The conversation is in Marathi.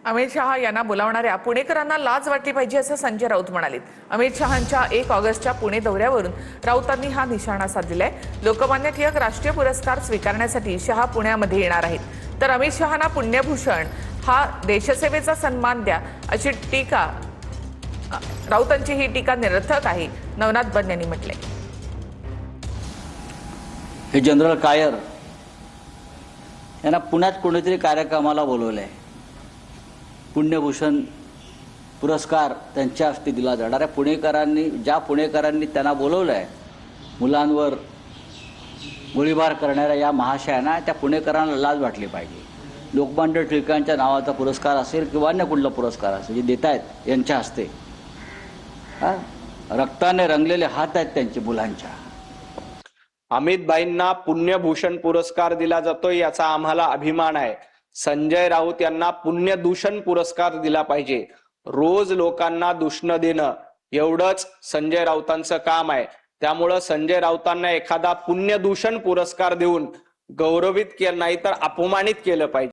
अमित शहा यांना बोलावणाऱ्या पुणेकरांना लाज वाटली पाहिजे असं संजय राऊत म्हणाले। अमित शहांच्या 1 ऑगस्टच्या पुणे दौऱ्यावरून राऊतांनी हा निशाणा साधलाय। लोकमान्य टिळक राष्ट्रीय पुरस्कार स्वीकारण्यासाठी शहा पुण्यामध्ये येणार आहेत। तर अमित शहांना पुण्यभूषण हा देशसेवेचा सन्मान द्या अशी टीका राऊतांची ही टीका निरर्थक आहे, नवनाथ बन यांनी म्हटले। हे जनरल कायर यांना पुण्यात कोणीतरी कार्यक्रमाला बोलवलंय। पुण्यभूषण पुरस्कार त्यांच्या हस्ते दिला जाणार आहे। ज्या पुणेकरांनी त्यांना बोलवलंय, मुलांवर गोळीबार करणाऱ्या या महाशयांना, त्या पुणेकरांना लाज वाटली पाहिजे। लोकमान्य टिळकांच्या नावाचा पुरस्कार असेल किंवा अन्य कुठला पुरस्कार असेल जे देत आहेत यांच्या हस्ते, रक्ताने रंगलेले हात आहेत त्यांचे मुलांच्या। अमित भाईंना पुण्यभूषण पुरस्कार दिला जातोय याचा आम्हाला अभिमान आहे। संजय राऊत यांना पुण्यदूषण पुरस्कार दिला पाहिजे। रोज लोकांना दूषण देणं एवढंच संजय राऊतांचं काम आहे। त्यामुळे संजय राऊतांना एखादा पुण्यदूषण पुरस्कार देऊन गौरवित केलं नाही तर अपमानित केलं पाहिजे।